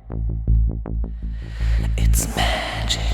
It's magic. It's magic.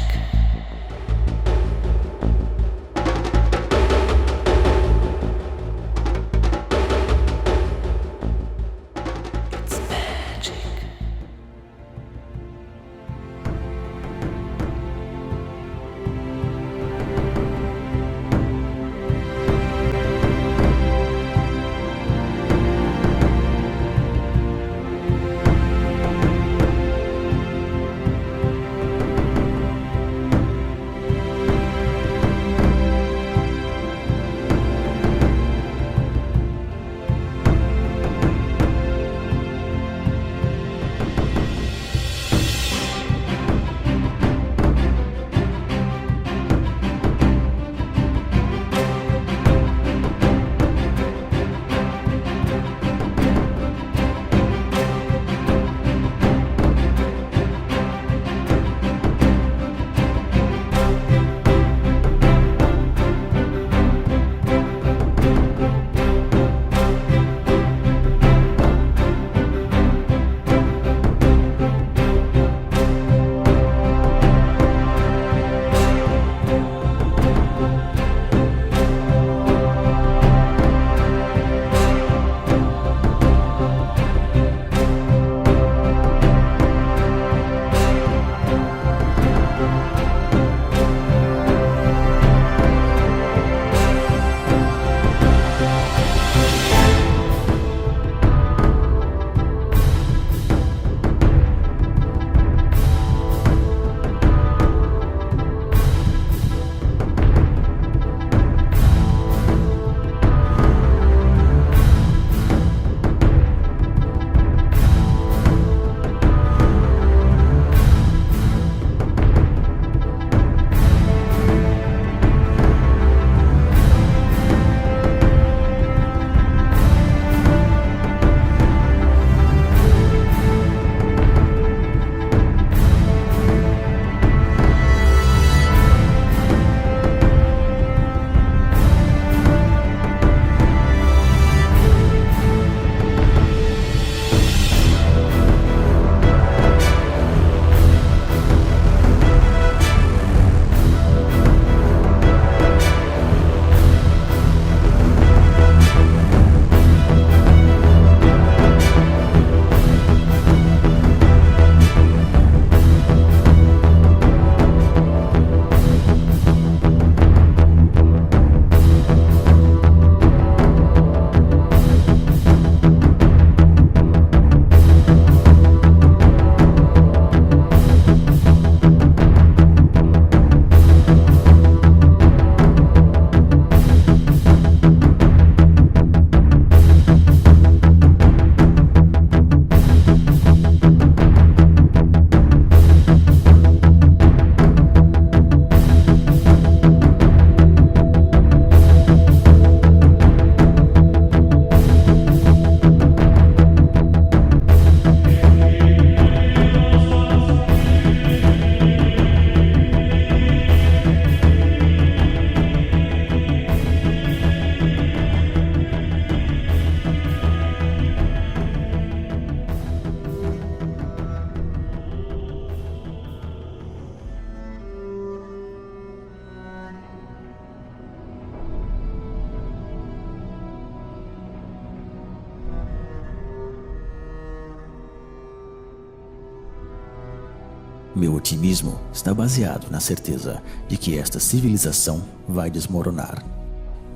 Meu otimismo está baseado na certeza de que esta civilização vai desmoronar.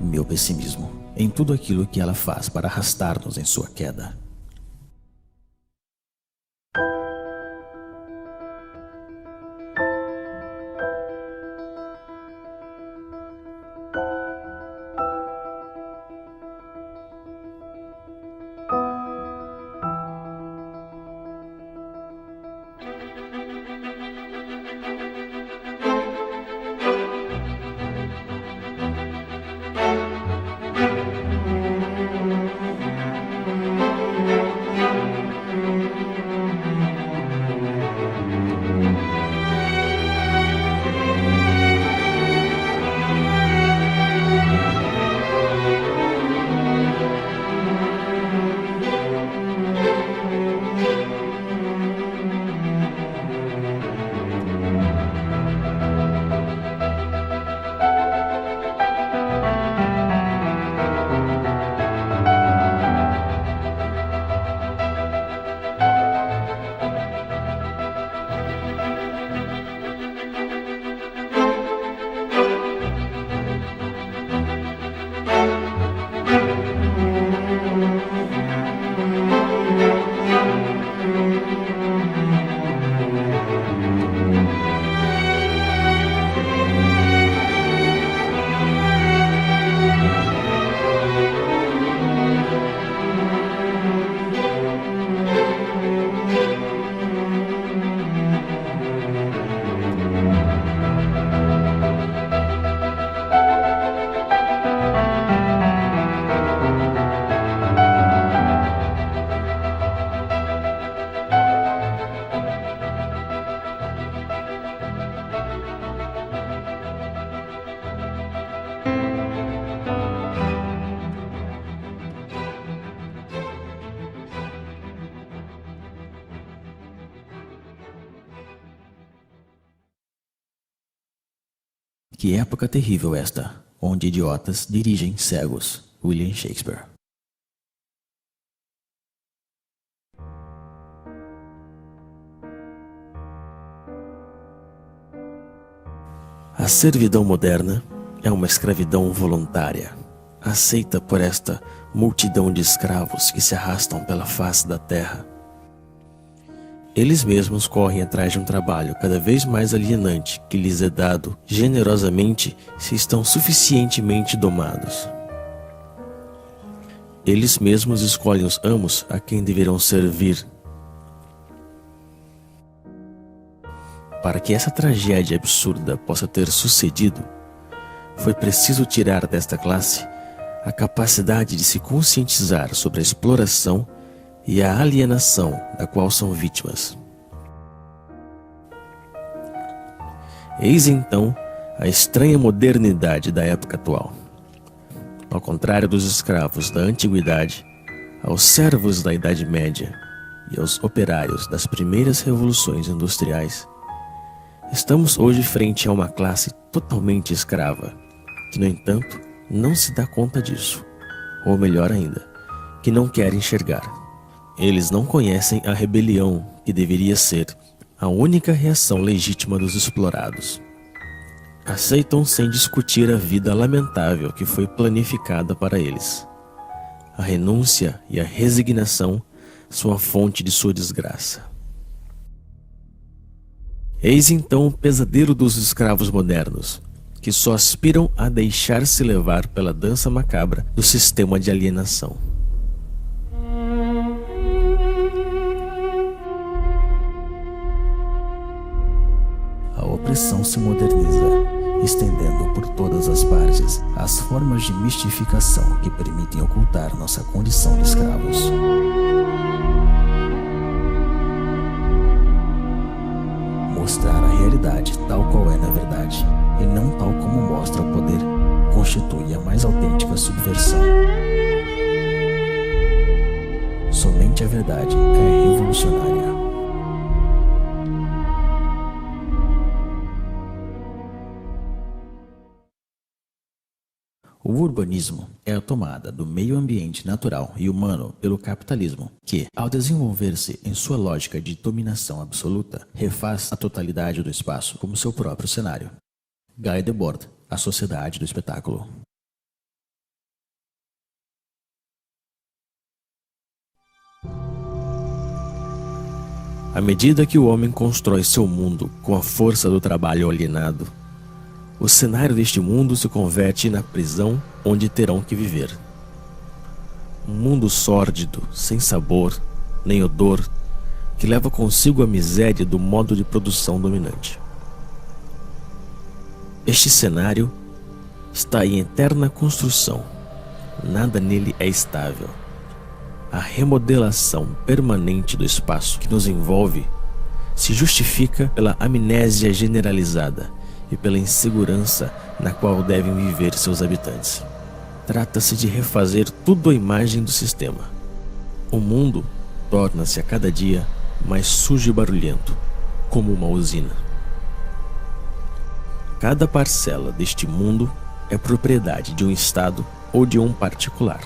Meu pessimismo em tudo aquilo que ela faz para arrastar-nos em sua queda. Que época terrível esta, onde idiotas dirigem cegos. William Shakespeare. A servidão moderna é uma escravidão voluntária, aceita por esta multidão de escravos que se arrastam pela face da terra. Eles mesmos correm atrás de um trabalho cada vez mais alienante que lhes é dado generosamente se estão suficientemente domados. Eles mesmos escolhem os amos a quem deverão servir. Para que essa tragédia absurda possa ter sucedido, foi preciso tirar desta classe a capacidade de se conscientizar sobre a exploração e a alienação da qual são vítimas. Eis então a estranha modernidade da época atual. Ao contrário dos escravos da antiguidade, aos servos da Idade Média e aos operários das primeiras revoluções industriais, estamos hoje frente a uma classe totalmente escrava, que, no entanto, não se dá conta disso, ou melhor ainda, que não quer enxergar. Eles não conhecem a rebelião que deveria ser a única reação legítima dos explorados. Aceitam sem discutir a vida lamentável que foi planificada para eles. A renúncia e a resignação são a fonte de sua desgraça. Eis então o pesadelo dos escravos modernos, que só aspiram a deixar-se levar pela dança macabra do sistema de alienação. A opressão se moderniza, estendendo por todas as partes as formas de mistificação que permitem ocultar nossa condição de escravos. Mostrar a realidade tal qual é na verdade, e não tal como mostra o poder, constitui a mais autêntica subversão. Somente a verdade é revolucionária. O urbanismo é a tomada do meio ambiente natural e humano pelo capitalismo, que, ao desenvolver-se em sua lógica de dominação absoluta, refaz a totalidade do espaço como seu próprio cenário. Guy Debord, A Sociedade do Espetáculo. À medida que o homem constrói seu mundo com a força do trabalho alienado, o cenário deste mundo se converte na prisão onde terão que viver. Um mundo sórdido, sem sabor, nem odor, que leva consigo a miséria do modo de produção dominante. Este cenário está em eterna construção. Nada nele é estável. A remodelação permanente do espaço que nos envolve se justifica pela amnésia generalizada e pela insegurança na qual devem viver seus habitantes. Trata-se de refazer tudo à imagem do sistema. O mundo torna-se a cada dia mais sujo e barulhento, como uma usina. Cada parcela deste mundo é propriedade de um Estado ou de um particular.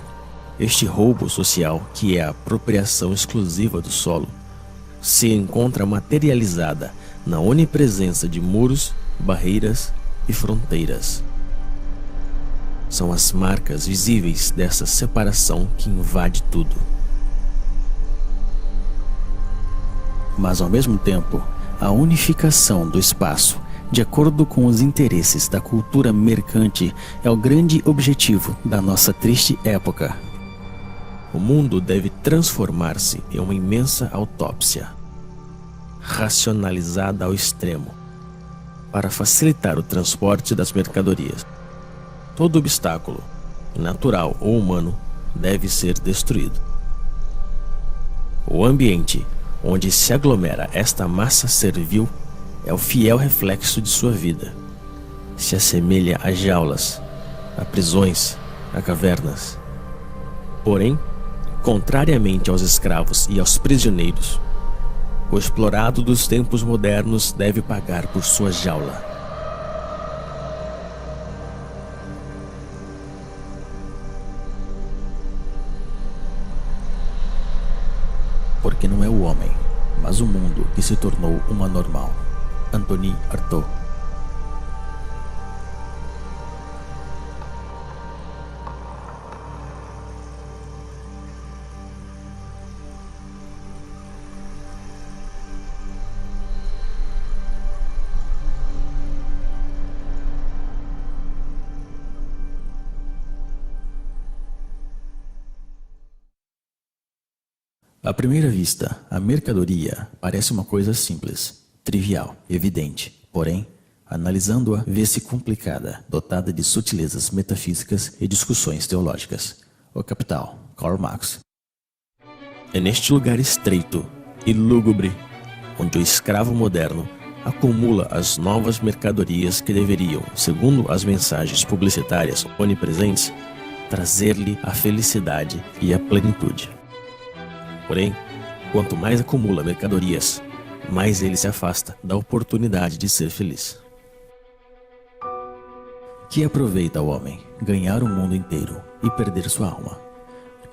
Este roubo social, que é a apropriação exclusiva do solo, se encontra materializada na onipresença de muros, barreiras e fronteiras. São as marcas visíveis dessa separação que invade tudo. mas ao mesmo tempo, a unificação do espaço, de acordo com os interesses da cultura mercante, é o grande objetivo da nossa triste época. O mundo deve transformar-se em uma imensa autópsia, racionalizada ao extremo, para facilitar o transporte das mercadorias. Todo obstáculo, natural ou humano, deve ser destruído. O ambiente onde se aglomera esta massa servil é o fiel reflexo de sua vida. Se assemelha a jaulas, a prisões, a cavernas. Porém, contrariamente aos escravos e aos prisioneiros, o explorado dos tempos modernos deve pagar por sua jaula. Porque não é o homem, mas o mundo que se tornou uma normal. Anthony Artaud. À primeira vista, a mercadoria parece uma coisa simples, trivial, evidente. Porém, analisando-a, vê-se complicada, dotada de sutilezas metafísicas e discussões teológicas. O Capital, Karl Marx. É neste lugar estreito e lúgubre, onde o escravo moderno acumula as novas mercadorias que deveriam, segundo as mensagens publicitárias onipresentes, trazer-lhe a felicidade e a plenitude. Porém, quanto mais acumula mercadorias, mais ele se afasta da oportunidade de ser feliz. Que aproveita ao homem ganhar o mundo inteiro e perder sua alma?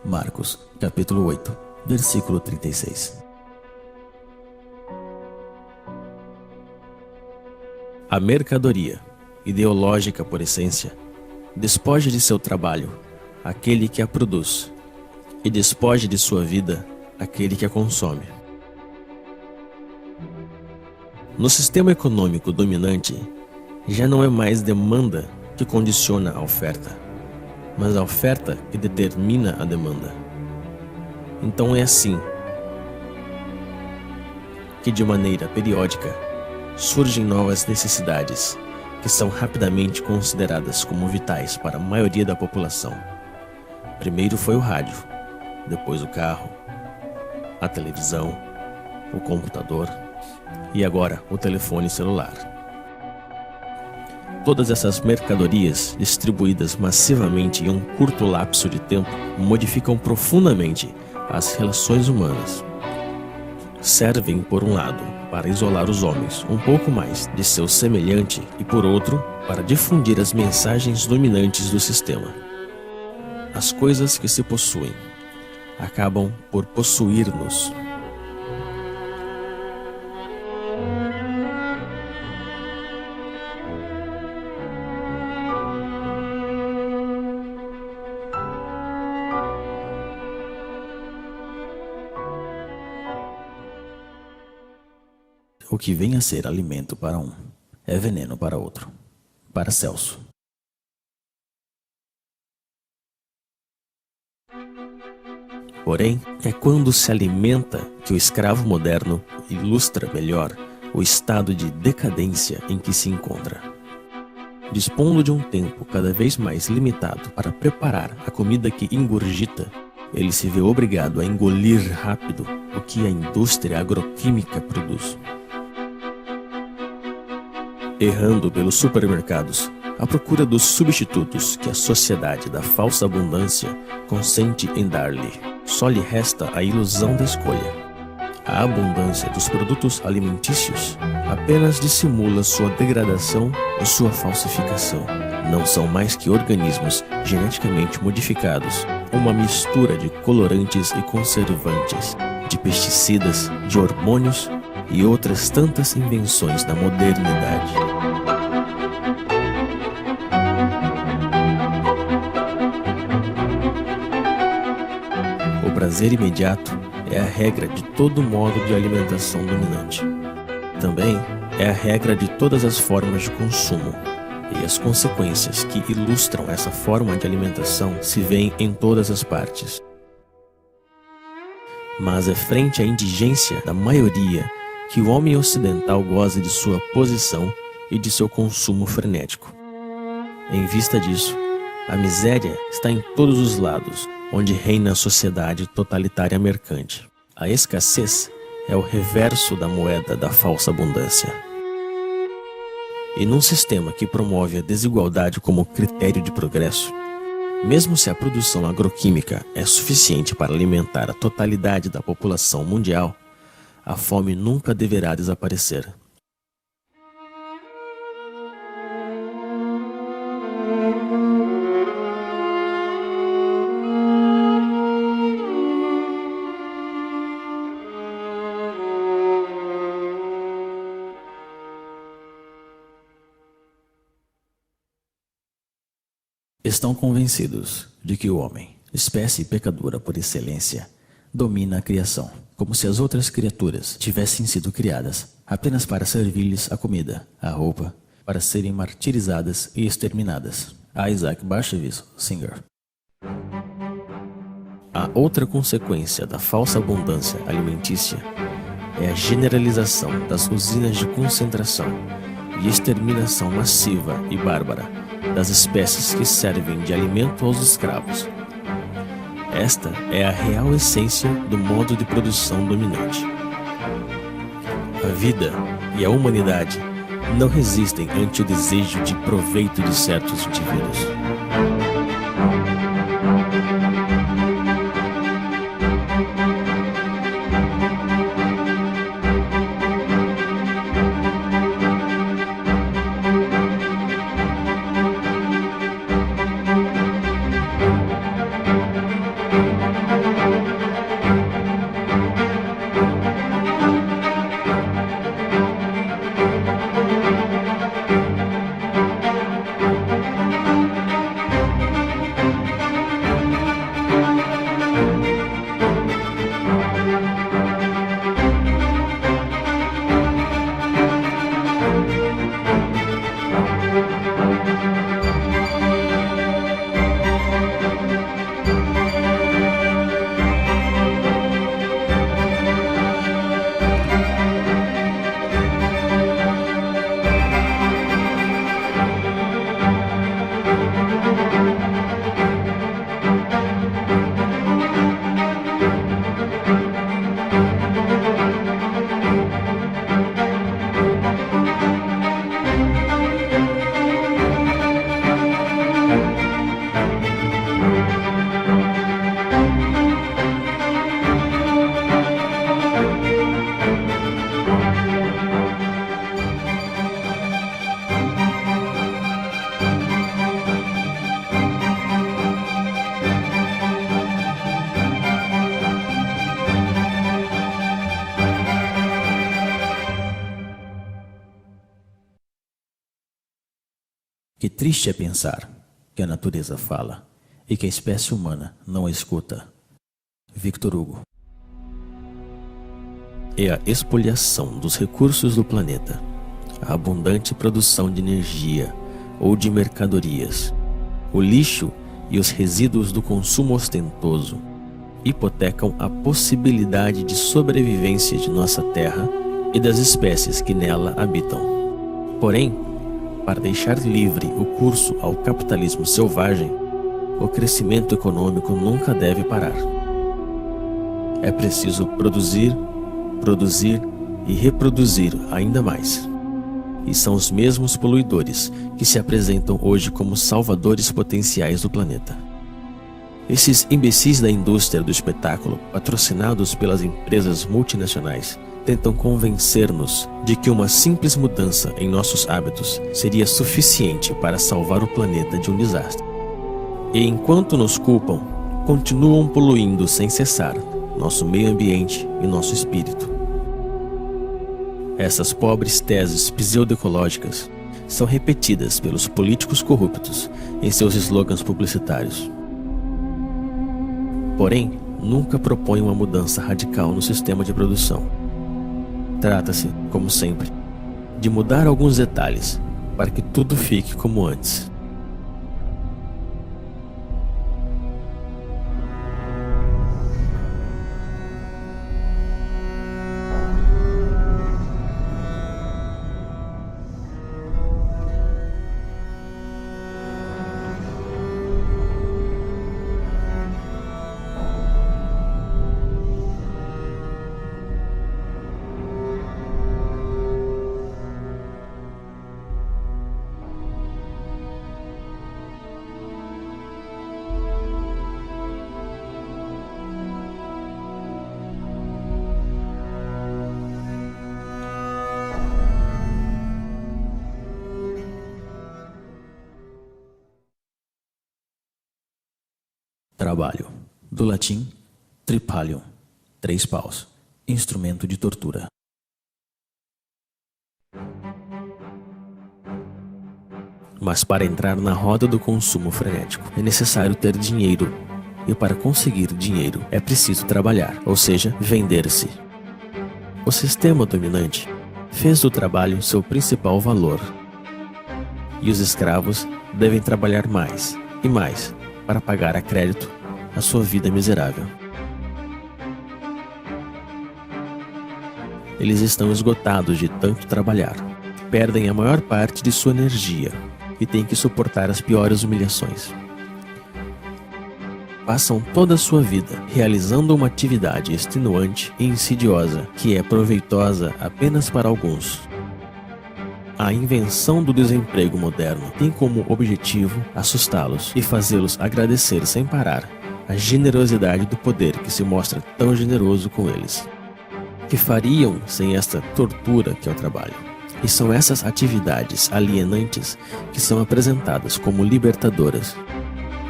Marcos, capítulo 8, versículo 36. A mercadoria, ideológica por essência, despoja de seu trabalho aquele que a produz e despoja de sua vida aquele que a consome. No sistema econômico dominante, já não é mais demanda que condiciona a oferta, mas a oferta que determina a demanda. Então é assim que, de maneira periódica, surgem novas necessidades que são rapidamente consideradas como vitais para a maioria da população. Primeiro foi o rádio, depois o carro, a televisão, o computador e agora o telefone celular. Todas essas mercadorias, distribuídas massivamente em um curto lapso de tempo, modificam profundamente as relações humanas. Servem, por um lado, para isolar os homens um pouco mais de seu semelhante e, por outro, para difundir as mensagens dominantes do sistema. As coisas que se possuem acabam por possuir-nos. O que vem a ser alimento para um é veneno para outro. Paracelso. Porém, é quando se alimenta que o escravo moderno ilustra melhor o estado de decadência em que se encontra. Dispondo de um tempo cada vez mais limitado para preparar a comida que ingurgita, ele se vê obrigado a engolir rápido o que a indústria agroquímica produz. Errando pelos supermercados, à procura dos substitutos que a sociedade da falsa abundância consente em dar-lhe, só lhe resta a ilusão da escolha. A abundância dos produtos alimentícios apenas dissimula sua degradação e sua falsificação. Não são mais que organismos geneticamente modificados, uma mistura de colorantes e conservantes, de pesticidas, de hormônios e outras tantas invenções da modernidade. O prazer imediato é é a regra de todo modo de alimentação dominante. Também é a regra de todas as formas de consumo, e as consequências que ilustram essa forma de alimentação se veem em todas as partes. Mas é frente à indigência da maioria que o homem ocidental goza de sua posição e de seu consumo frenético. Em vista disso, a miséria está em todos os lados, onde reina a sociedade totalitária mercante. A escassez é o reverso da moeda da falsa abundância. E num sistema que promove a desigualdade como critério de progresso, mesmo se a produção agroquímica é suficiente para alimentar a totalidade da população mundial, a fome nunca deverá desaparecer. Estão convencidos de que o homem, espécie pecadora por excelência, domina a criação, como se as outras criaturas tivessem sido criadas apenas para servir-lhes a comida, a roupa, para serem martirizadas e exterminadas. Isaac Bashevis Singer. A outra consequência da falsa abundância alimentícia é a generalização das usinas de concentração e exterminação massiva e bárbara das espécies que servem de alimento aos escravos. Esta é a real essência do modo de produção dominante. A vida e a humanidade não resistem ante o desejo de proveito de certos indivíduos. Que triste é pensar que a natureza fala e que a espécie humana não a escuta. Victor Hugo. É a expoliação dos recursos do planeta, a abundante produção de energia ou de mercadorias, o lixo e os resíduos do consumo ostentoso hipotecam a possibilidade de sobrevivência de nossa terra e das espécies que nela habitam. Porém, para deixar livre o curso ao capitalismo selvagem, o crescimento econômico nunca deve parar. É preciso produzir, produzir e reproduzir ainda mais. E são os mesmos poluidores que se apresentam hoje como salvadores potenciais do planeta. Esses imbecis da indústria do espetáculo, patrocinados pelas empresas multinacionais, tentam convencer-nos de que uma simples mudança em nossos hábitos seria suficiente para salvar o planeta de um desastre. E enquanto nos culpam, continuam poluindo sem cessar nosso meio ambiente e nosso espírito. Essas pobres teses pseudo-ecológicas são repetidas pelos políticos corruptos em seus slogans publicitários. Porém, nunca propõe uma mudança radical no sistema de produção. Trata-se, como sempre, de mudar alguns detalhes para que tudo fique como antes. Trabalho. Do latim, tripalium, 3 paus, instrumento de tortura. Mas para entrar na roda do consumo frenético é necessário ter dinheiro. E para conseguir dinheiro é preciso trabalhar, ou seja, vender-se. O sistema dominante fez do trabalho seu principal valor. E os escravos devem trabalhar mais e mais para pagar a crédito a sua vida miserável. Eles estão esgotados de tanto trabalhar, perdem a maior parte de sua energia e têm que suportar as piores humilhações. Passam toda a sua vida realizando uma atividade extenuante e insidiosa que é proveitosa apenas para alguns. A invenção do desemprego moderno tem como objetivo assustá-los e fazê-los agradecer sem parar a generosidade do poder que se mostra tão generoso com eles. Que fariam sem esta tortura que é o trabalho? E são essas atividades alienantes que são apresentadas como libertadoras.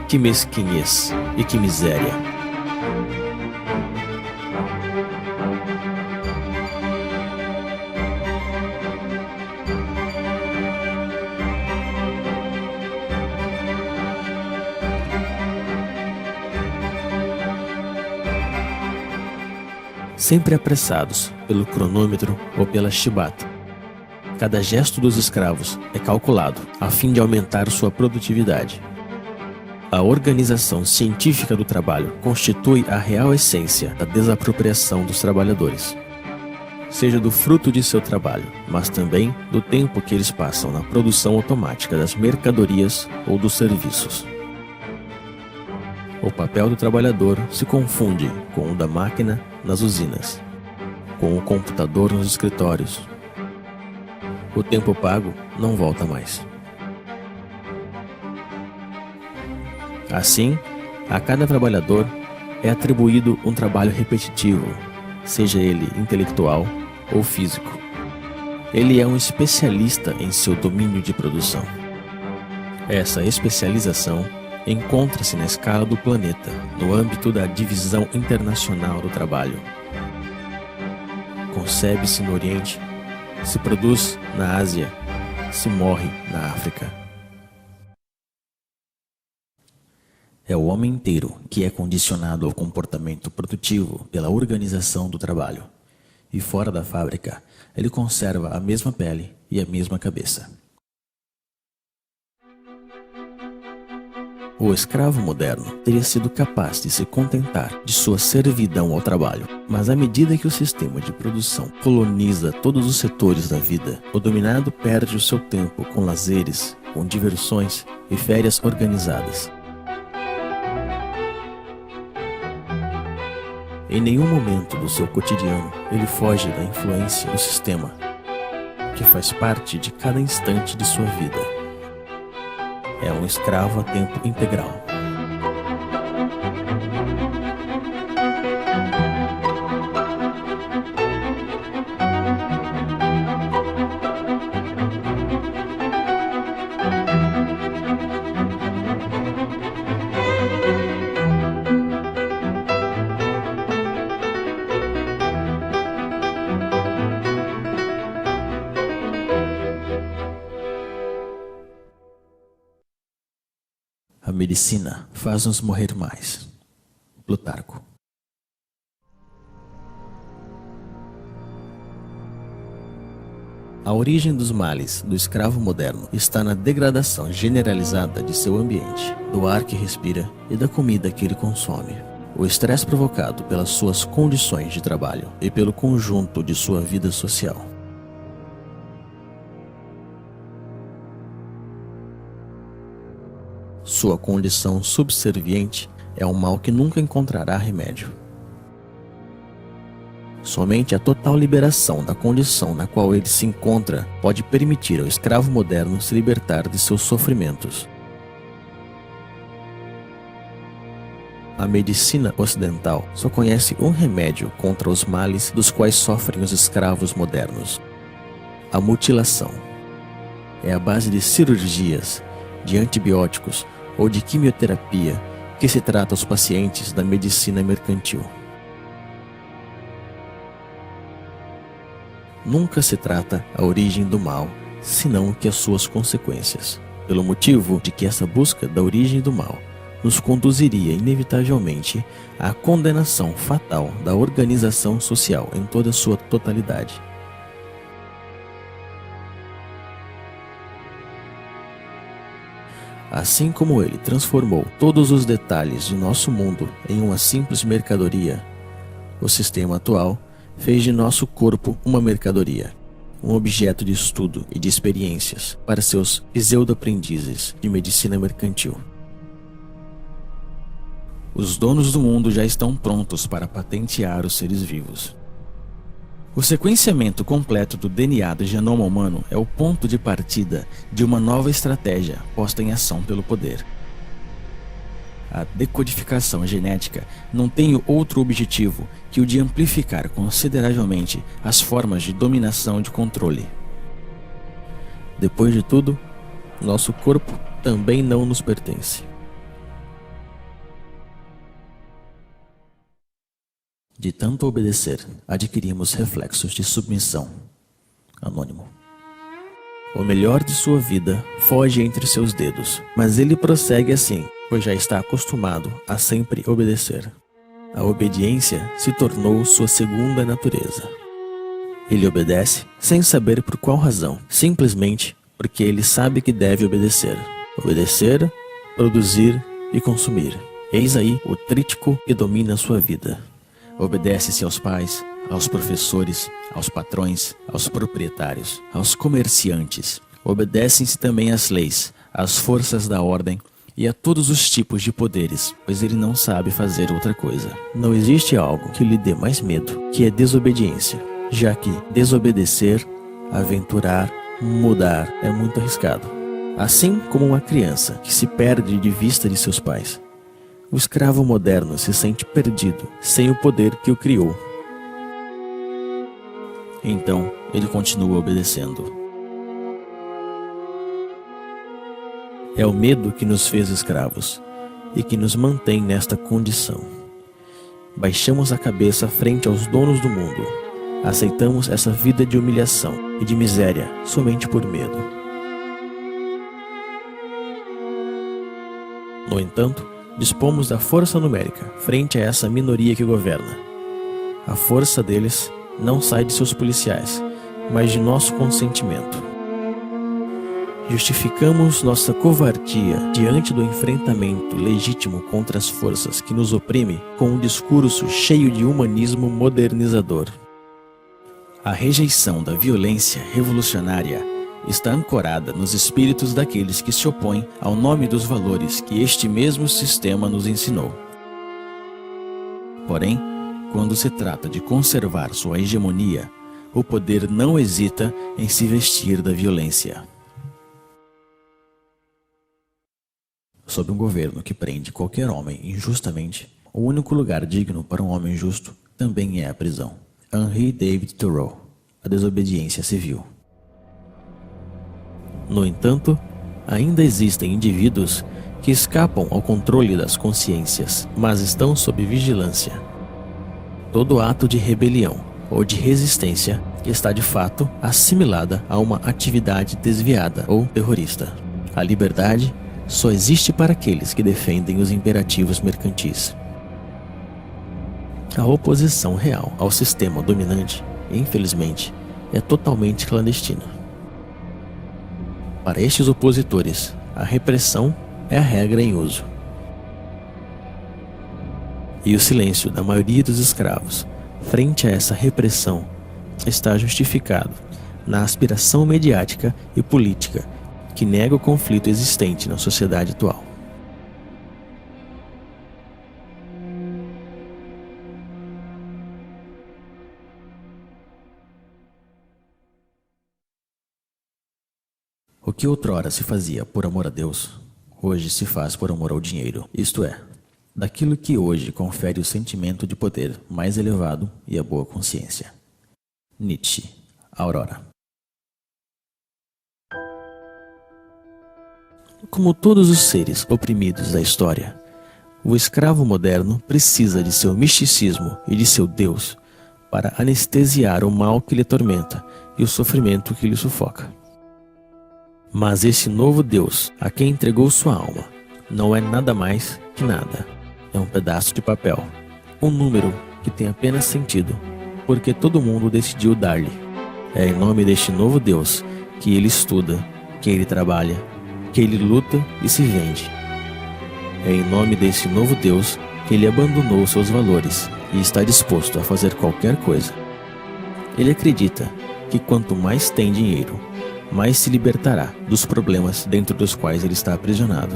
Que mesquinhez e que miséria! Sempre apressados pelo cronômetro ou pela chibata. Cada gesto dos escravos é calculado a fim de aumentar sua produtividade. A organização científica do trabalho constitui a real essência da desapropriação dos trabalhadores, seja do fruto de seu trabalho, mas também do tempo que eles passam na produção automática das mercadorias ou dos serviços. O papel do trabalhador se confunde com o da máquina nas usinas, com o computador nos escritórios. O tempo pago não volta mais. Assim, a cada trabalhador é atribuído um trabalho repetitivo, seja ele intelectual ou físico. Ele é um especialista em seu domínio de produção. Essa especialização encontra-se na escala do planeta, no âmbito da divisão internacional do trabalho. Concebe-se no Oriente, se produz na Ásia, se morre na África. É o homem inteiro que é condicionado ao comportamento produtivo pela organização do trabalho. E fora da fábrica, ele conserva a mesma pele e a mesma cabeça. O escravo moderno teria sido capaz de se contentar de sua servidão ao trabalho, mas à medida que o sistema de produção coloniza todos os setores da vida, o dominado perde o seu tempo com lazeres, com diversões e férias organizadas. Em nenhum momento do seu cotidiano ele foge da influência do sistema, que faz parte de cada instante de sua vida. É um escravo a tempo integral. A medicina faz-nos morrer mais. Plutarco. A origem dos males do escravo moderno está na degradação generalizada de seu ambiente, do ar que respira e da comida que ele consome. O estresse provocado pelas suas condições de trabalho e pelo conjunto de sua vida social. Sua condição subserviente é um mal que nunca encontrará remédio. Somente a total liberação da condição na qual ele se encontra pode permitir ao escravo moderno se libertar de seus sofrimentos. A medicina ocidental só conhece um remédio contra os males dos quais sofrem os escravos modernos: a mutilação. É a base de cirurgias, de antibióticos ou de quimioterapia que se trata aos pacientes da medicina mercantil. Nunca se trata a origem do mal, senão que as suas consequências, pelo motivo de que essa busca da origem do mal nos conduziria inevitavelmente à condenação fatal da organização social em toda a sua totalidade. Assim como ele transformou todos os detalhes de nosso mundo em uma simples mercadoria, o sistema atual fez de nosso corpo uma mercadoria, um objeto de estudo e de experiências para seus pseudo-aprendizes de medicina mercantil. Os donos do mundo já estão prontos para patentear os seres vivos. O sequenciamento completo do DNA do genoma humano é o ponto de partida de uma nova estratégia posta em ação pelo poder. A decodificação genética não tem outro objetivo que o de amplificar consideravelmente as formas de dominação e de controle. Depois de tudo, nosso corpo também não nos pertence. De tanto obedecer, adquirimos reflexos de submissão. Anônimo. O melhor de sua vida foge entre seus dedos, mas ele prossegue assim, pois já está acostumado a sempre obedecer. A obediência se tornou sua segunda natureza. Ele obedece sem saber por qual razão, simplesmente porque ele sabe que deve obedecer. Obedecer, produzir e consumir. Eis aí o trítico que domina sua vida. Obedece-se aos pais, aos professores, aos patrões, aos proprietários, aos comerciantes. Obedecem-se também às leis, às forças da ordem e a todos os tipos de poderes, pois ele não sabe fazer outra coisa. Não existe algo que lhe dê mais medo que a desobediência, já que desobedecer, aventurar, mudar é muito arriscado. Assim como uma criança que se perde de vista de seus pais, o escravo moderno se sente perdido, sem o poder que o criou. Então, ele continua obedecendo. É o medo que nos fez escravos e que nos mantém nesta condição. Baixamos a cabeça frente aos donos do mundo. Aceitamos essa vida de humilhação e de miséria somente por medo. No entanto, dispomos da força numérica frente a essa minoria que governa. A força deles não sai de seus policiais, mas de nosso consentimento. Justificamos nossa covardia diante do enfrentamento legítimo contra as forças que nos oprimem com um discurso cheio de humanismo modernizador. A rejeição da violência revolucionária está ancorada nos espíritos daqueles que se opõem ao nome dos valores que este mesmo sistema nos ensinou. Porém, quando se trata de conservar sua hegemonia, o poder não hesita em se vestir da violência. Sob um governo que prende qualquer homem injustamente, o único lugar digno para um homem justo também é a prisão. Henry David Thoreau, A Desobediência Civil. No entanto, ainda existem indivíduos que escapam ao controle das consciências, mas estão sob vigilância. Todo ato de rebelião ou de resistência está de fato assimilada a uma atividade desviada ou terrorista. A liberdade só existe para aqueles que defendem os imperativos mercantis. A oposição real ao sistema dominante, infelizmente, é totalmente clandestina. Para estes opositores, a repressão é a regra em uso. E o silêncio da maioria dos escravos frente a essa repressão está justificado na aspiração mediática e política que nega o conflito existente na sociedade atual. O que outrora se fazia por amor a Deus, hoje se faz por amor ao dinheiro, isto é, daquilo que hoje confere o sentimento de poder mais elevado e a boa consciência. Nietzsche, Aurora. Como todos os seres oprimidos da história, o escravo moderno precisa de seu misticismo e de seu Deus para anestesiar o mal que lhe atormenta e o sofrimento que lhe sufoca. Mas esse novo Deus, a quem entregou sua alma, não é nada mais que nada. É um pedaço de papel, um número que tem apenas sentido, porque todo mundo decidiu dar-lhe. É em nome deste novo Deus que ele estuda, que ele trabalha, que ele luta e se vende. É em nome desse novo Deus que ele abandonou seus valores e está disposto a fazer qualquer coisa. Ele acredita que quanto mais tem dinheiro, mais se libertará dos problemas dentro dos quais ele está aprisionado.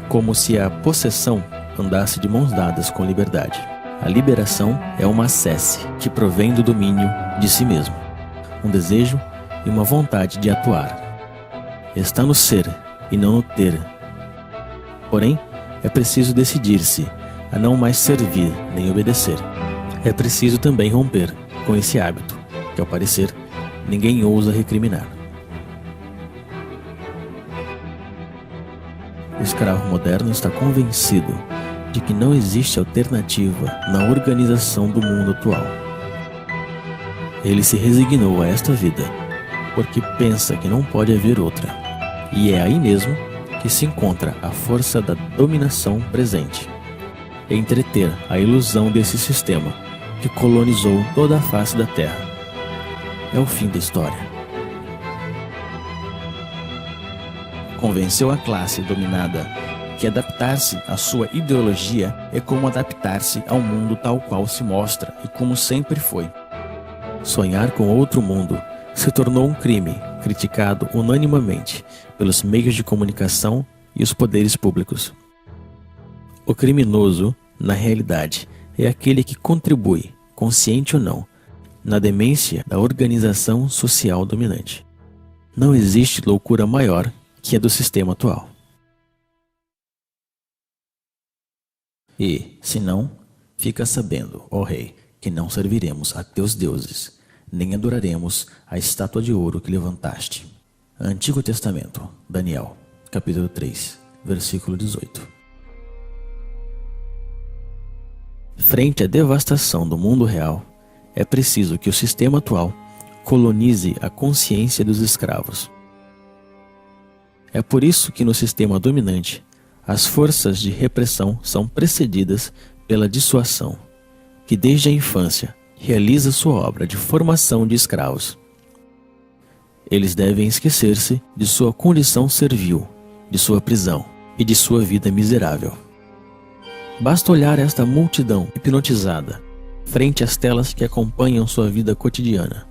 Como se a possessão andasse de mãos dadas com liberdade. A liberação é uma acesse que provém do domínio de si mesmo, um desejo e uma vontade de atuar. Está no ser e não no ter. Porém, é preciso decidir-se a não mais servir nem obedecer. É preciso também romper com esse hábito, que ao parecer ninguém ousa recriminar. O escravo moderno está convencido de que não existe alternativa na organização do mundo atual. Ele se resignou a esta vida porque pensa que não pode haver outra. E é aí mesmo que se encontra a força da dominação presente. Entreter a ilusão desse sistema que colonizou toda a face da Terra. É o fim da história. Convenceu a classe dominada que adaptar-se à sua ideologia é como adaptar-se ao mundo tal qual se mostra e como sempre foi. Sonhar com outro mundo se tornou um crime criticado unanimemente pelos meios de comunicação e os poderes públicos. O criminoso, na realidade, é aquele que contribui, consciente ou não, na demência da organização social dominante. Não existe loucura maior que a do sistema atual. E, se não, fica sabendo, ó rei, que não serviremos a teus deuses, nem adoraremos a estátua de ouro que levantaste. Antigo Testamento, Daniel, capítulo 3, versículo 18. Frente à devastação do mundo real, é preciso que o sistema atual colonize a consciência dos escravos. É por isso que no sistema dominante, as forças de repressão são precedidas pela dissuasão, que desde a infância realiza sua obra de formação de escravos. Eles devem esquecer-se de sua condição servil, de sua prisão e de sua vida miserável. Basta olhar esta multidão hipnotizada frente às telas que acompanham sua vida cotidiana.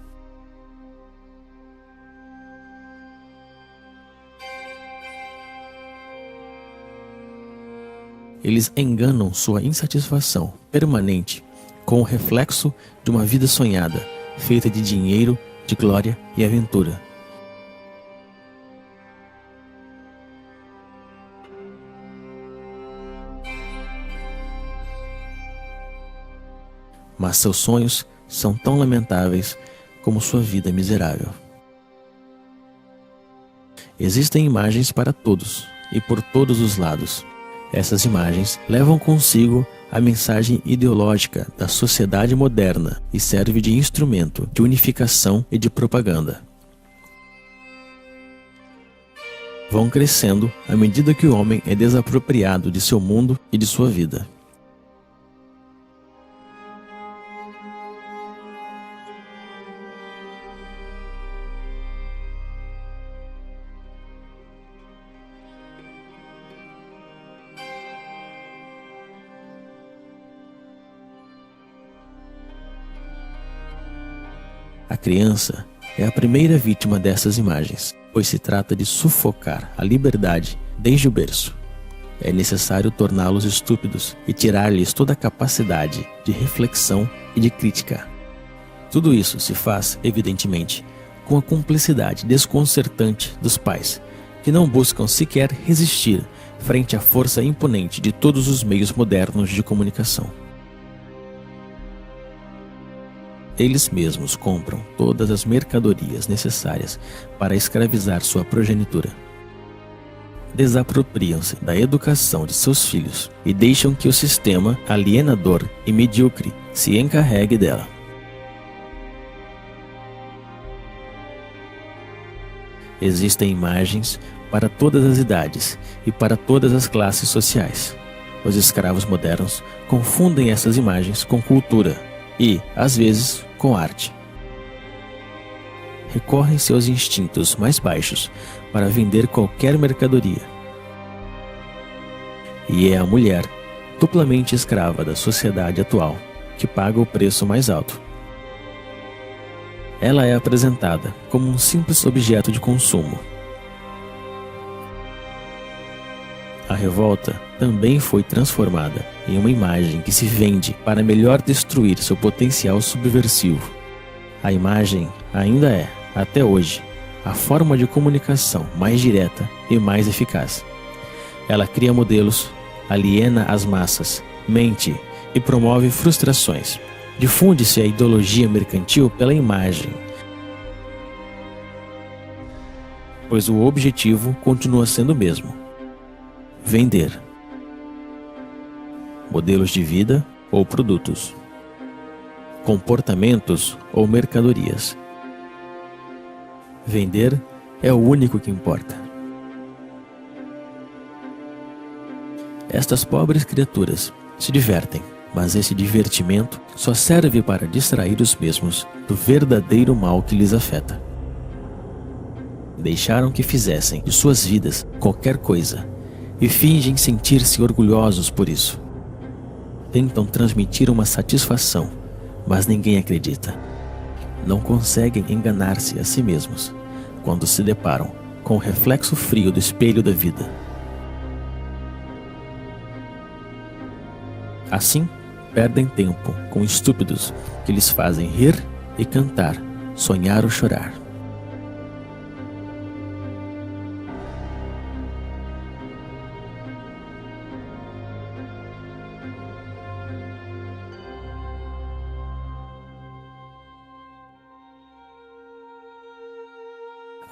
Eles enganam sua insatisfação permanente com o reflexo de uma vida sonhada, feita de dinheiro, de glória e aventura. Mas seus sonhos são tão lamentáveis como sua vida miserável. Existem imagens para todos e por todos os lados. Essas imagens levam consigo a mensagem ideológica da sociedade moderna e serve de instrumento de unificação e de propaganda. Vão crescendo à medida que o homem é desapropriado de seu mundo e de sua vida. A criança é a primeira vítima dessas imagens, pois se trata de sufocar a liberdade desde o berço. É necessário torná-los estúpidos e tirar-lhes toda a capacidade de reflexão e de crítica. Tudo isso se faz, evidentemente, com a cumplicidade desconcertante dos pais, que não buscam sequer resistir frente à força imponente de todos os meios modernos de comunicação. Eles mesmos compram todas as mercadorias necessárias para escravizar sua progenitura. Desapropriam-se da educação de seus filhos e deixam que o sistema alienador e medíocre se encarregue dela. Existem imagens para todas as idades e para todas as classes sociais. Os escravos modernos confundem essas imagens com cultura e, às vezes, com arte. Recorrem seus instintos mais baixos para vender qualquer mercadoria. E é a mulher, duplamente escrava da sociedade atual, que paga o preço mais alto. Ela é apresentada como um simples objeto de consumo. A revolta também foi transformada em uma imagem que se vende para melhor destruir seu potencial subversivo. A imagem ainda é, até hoje, a forma de comunicação mais direta e mais eficaz. Ela cria modelos, aliena as massas, mente e promove frustrações. Difunde-se a ideologia mercantil pela imagem, pois o objetivo continua sendo o mesmo: vender. Modelos de vida ou produtos, comportamentos ou mercadorias. Vender é o único que importa. Estas pobres criaturas se divertem, mas esse divertimento só serve para distrair os mesmos do verdadeiro mal que lhes afeta. Deixaram que fizessem de suas vidas qualquer coisa e fingem sentir-se orgulhosos por isso. Tentam transmitir uma satisfação, mas ninguém acredita. Não conseguem enganar-se a si mesmos quando se deparam com o reflexo frio do espelho da vida. Assim, perdem tempo com estúpidos que lhes fazem rir e cantar, sonhar ou chorar.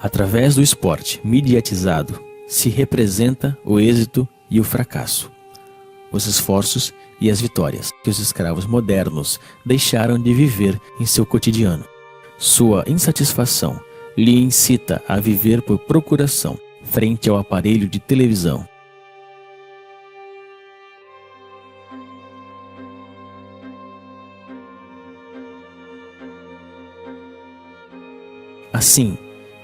Através do esporte mediatizado, se representa o êxito e o fracasso, os esforços e as vitórias que os escravos modernos deixaram de viver em seu cotidiano. Sua insatisfação lhe incita a viver por procuração frente ao aparelho de televisão. Assim,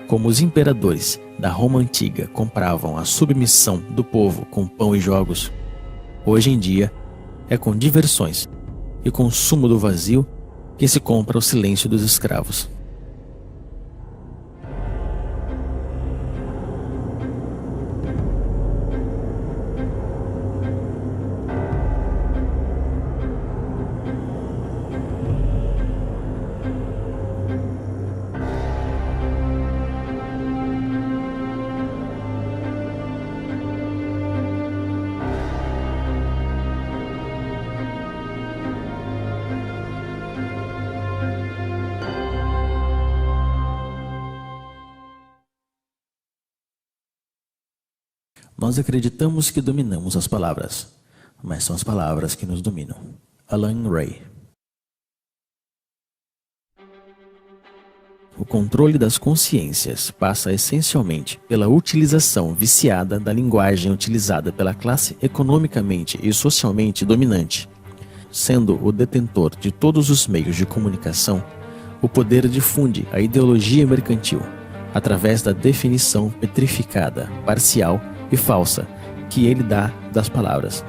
como os imperadores da Roma antiga compravam a submissão do povo com pão e jogos, hoje em dia é com diversões e consumo do vazio que se compra o silêncio dos escravos. Nós acreditamos que dominamos as palavras, mas são as palavras que nos dominam. Alan Ray. O controle das consciências passa essencialmente pela utilização viciada da linguagem utilizada pela classe economicamente e socialmente dominante. Sendo o detentor de todos os meios de comunicação, o poder difunde a ideologia mercantil através da definição petrificada, parcial e falsa que ele dá das palavras.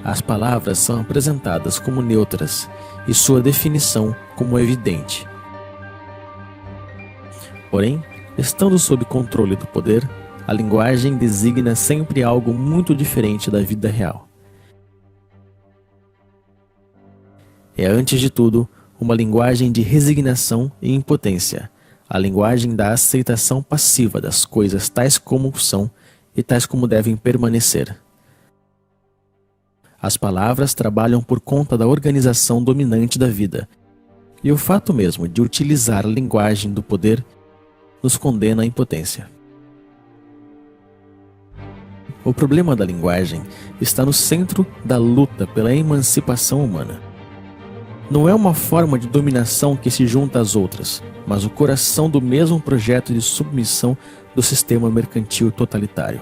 As palavras são apresentadas como neutras e sua definição como evidente. Porém, estando sob controle do poder, a linguagem designa sempre algo muito diferente da vida real. É, antes de tudo, uma linguagem de resignação e impotência, a linguagem da aceitação passiva das coisas tais como são e tais como devem permanecer. As palavras trabalham por conta da organização dominante da vida, e o fato mesmo de utilizar a linguagem do poder nos condena à impotência. O problema da linguagem está no centro da luta pela emancipação humana. Não é uma forma de dominação que se junta às outras, mas o coração do mesmo projeto de submissão do sistema mercantil totalitário.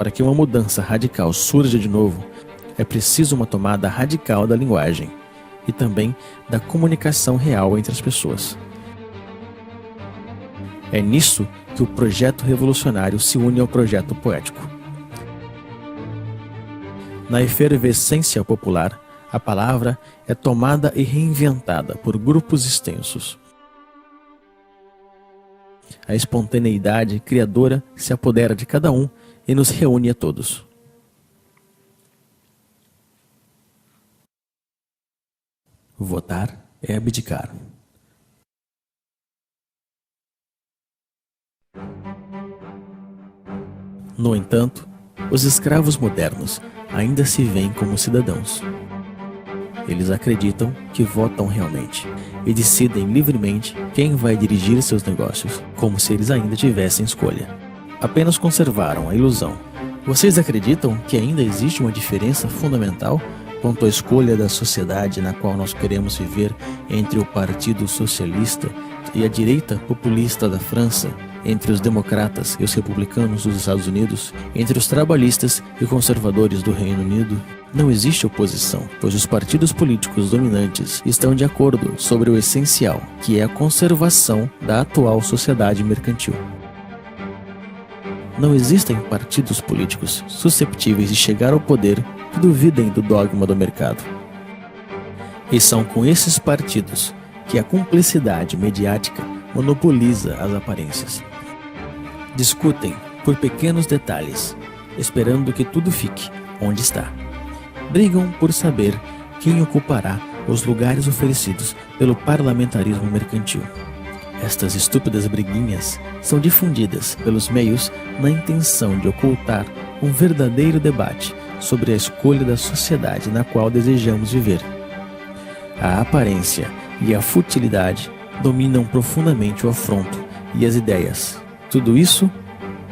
Para que uma mudança radical surja de novo, é preciso uma tomada radical da linguagem e também da comunicação real entre as pessoas. É nisso que o projeto revolucionário se une ao projeto poético. Na efervescência popular, a palavra é tomada e reinventada por grupos extensos. A espontaneidade criadora se apodera de cada um e nos reúne a todos. Votar é abdicar. No entanto, os escravos modernos ainda se veem como cidadãos. Eles acreditam que votam realmente e decidem livremente quem vai dirigir seus negócios, como se eles ainda tivessem escolha. Apenas conservaram a ilusão. Vocês acreditam que ainda existe uma diferença fundamental quanto à escolha da sociedade na qual nós queremos viver entre o Partido Socialista e a direita populista da França, entre os democratas e os republicanos dos Estados Unidos, entre os trabalhistas e conservadores do Reino Unido? Não existe oposição, pois os partidos políticos dominantes estão de acordo sobre o essencial, que é a conservação da atual sociedade mercantil. Não existem partidos políticos susceptíveis de chegar ao poder que duvidem do dogma do mercado. E são com esses partidos que a cumplicidade mediática monopoliza as aparências. Discutem por pequenos detalhes, esperando que tudo fique onde está. Brigam por saber quem ocupará os lugares oferecidos pelo parlamentarismo mercantil. Estas estúpidas briguinhas são difundidas pelos meios na intenção de ocultar um verdadeiro debate sobre a escolha da sociedade na qual desejamos viver. A aparência e a futilidade dominam profundamente o afronto e as ideias. Tudo isso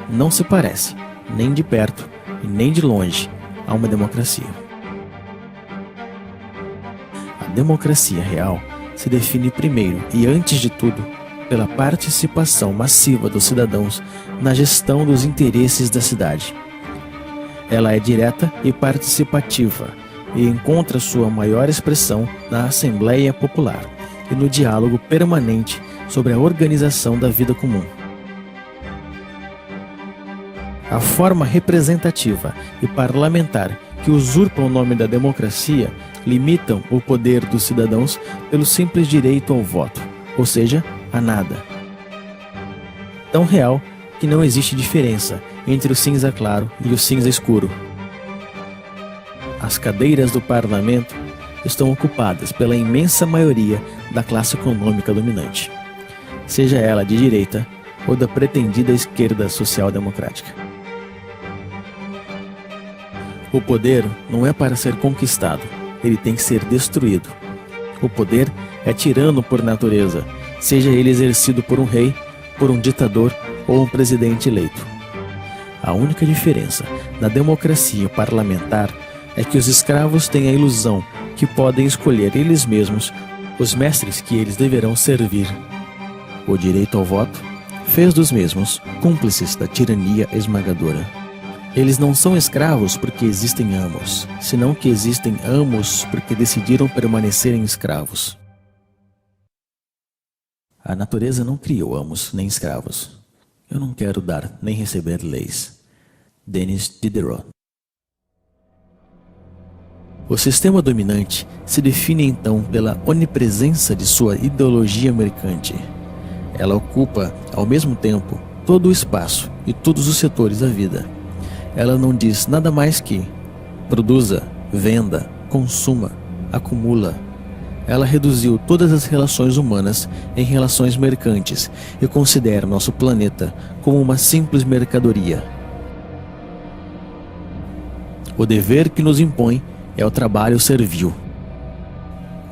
não se parece, nem de perto e nem de longe, a uma democracia. A democracia real se define primeiro e antes de tudo pela participação massiva dos cidadãos na gestão dos interesses da cidade. Ela é direta e participativa e encontra sua maior expressão na Assembleia Popular e no diálogo permanente sobre a organização da vida comum. A forma representativa e parlamentar que usurpam o nome da democracia limitam o poder dos cidadãos pelo simples direito ao voto, ou seja, a nada. Tão real que não existe diferença entre o cinza claro e o cinza escuro. As cadeiras do parlamento estão ocupadas pela imensa maioria da classe econômica dominante, seja ela de direita ou da pretendida esquerda social-democrática. O poder não é para ser conquistado, ele tem que ser destruído. O poder é tirano por natureza, seja ele exercido por um rei, por um ditador ou um presidente eleito. A única diferença na democracia parlamentar é que os escravos têm a ilusão que podem escolher eles mesmos os mestres que eles deverão servir. O direito ao voto fez dos mesmos cúmplices da tirania esmagadora. Eles não são escravos porque existem amos, senão que existem amos porque decidiram permanecerem escravos. A natureza não criou amos nem escravos. Eu não quero dar nem receber leis. Denis Diderot. O sistema dominante se define então pela onipresença de sua ideologia mercante. Ela ocupa, ao mesmo tempo, todo o espaço e todos os setores da vida. Ela não diz nada mais que produza, venda, consuma, acumula. Ela reduziu todas as relações humanas em relações mercantes e considera nosso planeta como uma simples mercadoria. O dever que nos impõe é o trabalho servil.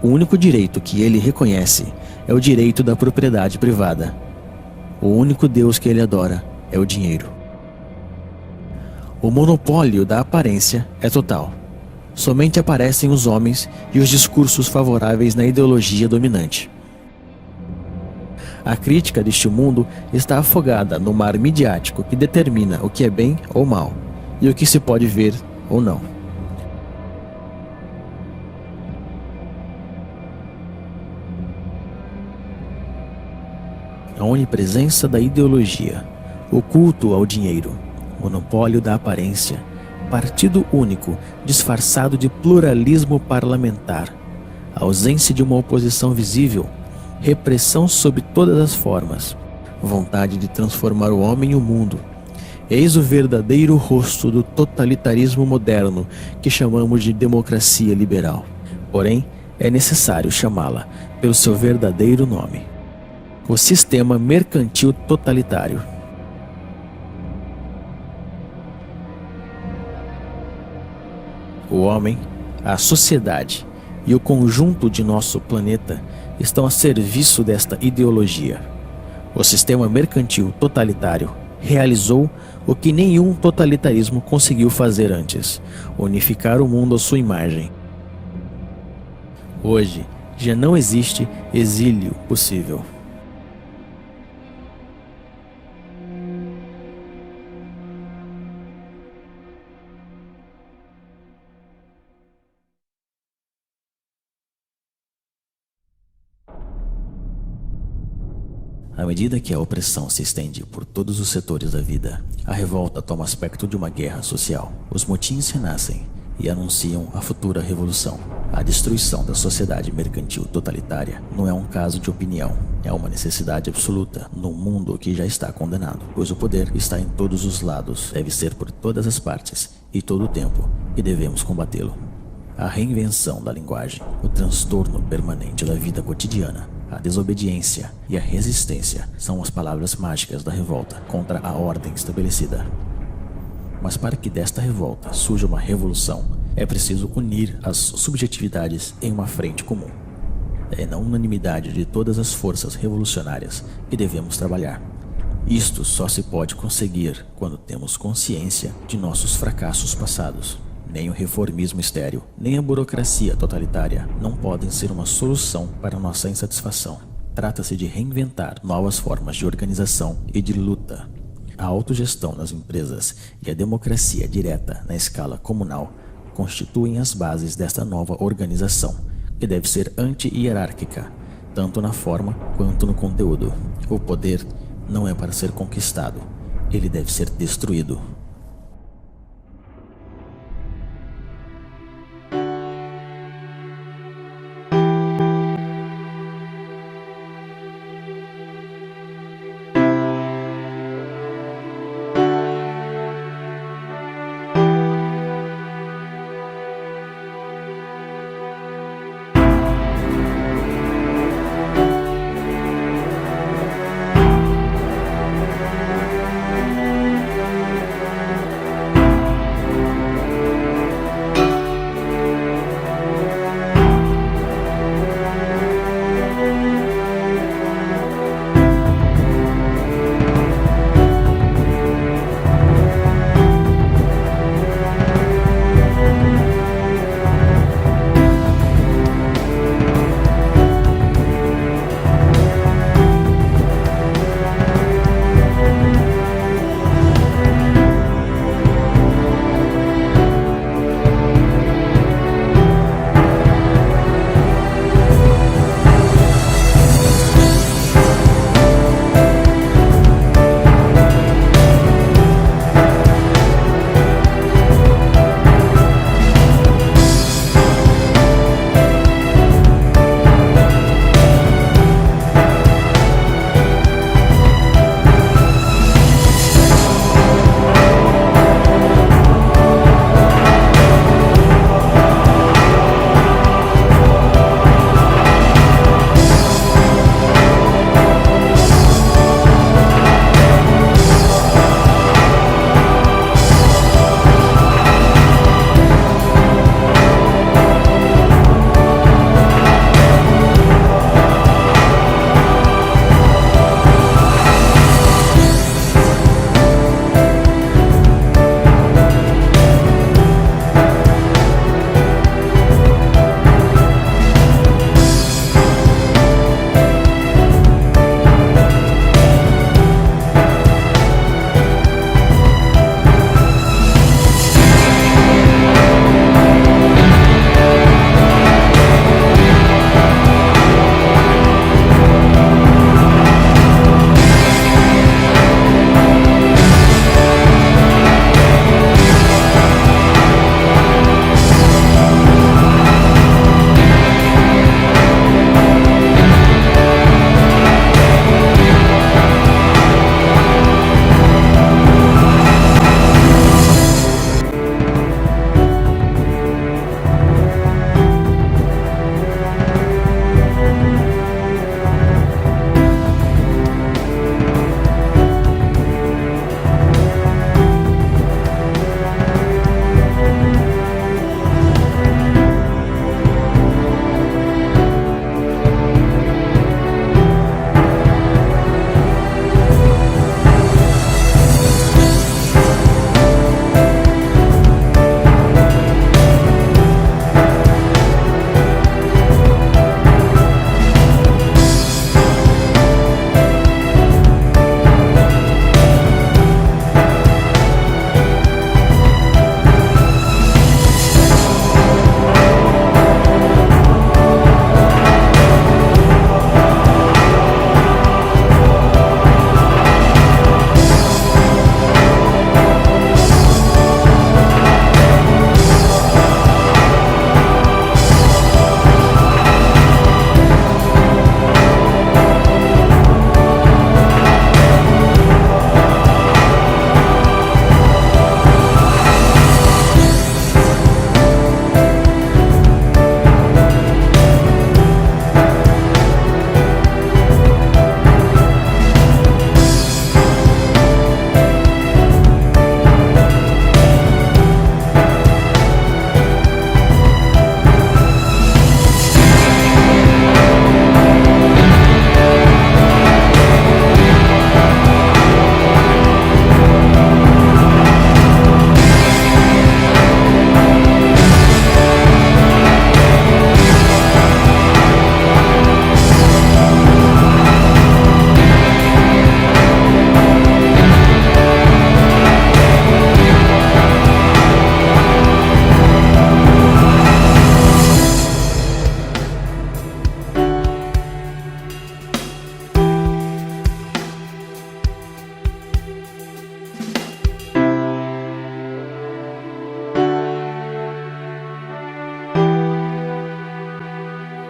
O único direito que ele reconhece é o direito da propriedade privada. O único Deus que ele adora é o dinheiro. O monopólio da aparência é total. Somente aparecem os homens e os discursos favoráveis na ideologia dominante. A crítica deste mundo está afogada no mar midiático que determina o que é bem ou mal e o que se pode ver ou não. A onipresença da ideologia, o culto ao dinheiro, monopólio da aparência, partido único disfarçado de pluralismo parlamentar, ausência de uma oposição visível, repressão sob todas as formas, vontade de transformar o homem e o mundo. Eis o verdadeiro rosto do totalitarismo moderno que chamamos de democracia liberal. Porém, é necessário chamá-la pelo seu verdadeiro nome: o sistema mercantil totalitário. O homem, a sociedade e o conjunto de nosso planeta estão a serviço desta ideologia. O sistema mercantil totalitário realizou o que nenhum totalitarismo conseguiu fazer antes: unificar o mundo à sua imagem. Hoje, já não existe exílio possível. À medida que a opressão se estende por todos os setores da vida, a revolta toma aspecto de uma guerra social. Os motins renascem e anunciam a futura revolução. A destruição da sociedade mercantil totalitária não é um caso de opinião, é uma necessidade absoluta num mundo que já está condenado, pois o poder está em todos os lados, deve ser por todas as partes e todo o tempo, e devemos combatê-lo. A reinvenção da linguagem, o transtorno permanente da vida cotidiana, a desobediência e a resistência são as palavras mágicas da revolta contra a ordem estabelecida. Mas para que desta revolta surja uma revolução, é preciso unir as subjetividades em uma frente comum. É na unanimidade de todas as forças revolucionárias que devemos trabalhar. Isto só se pode conseguir quando temos consciência de nossos fracassos passados. Nem o reformismo estéril, nem a burocracia totalitária não podem ser uma solução para nossa insatisfação. Trata-se de reinventar novas formas de organização e de luta. A autogestão nas empresas e a democracia direta na escala comunal constituem as bases desta nova organização, que deve ser anti-hierárquica, tanto na forma quanto no conteúdo. O poder não é para ser conquistado, ele deve ser destruído.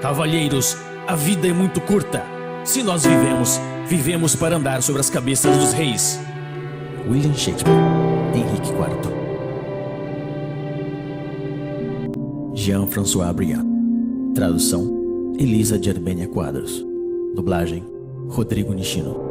Cavalheiros, a vida é muito curta. Se nós vivemos, vivemos para andar sobre as cabeças dos reis. William Shakespeare, Henrique IV. Jean-François Briand. Tradução: Elisa de Arbênia Quadros. Dublagem: Rodrigo Nishino.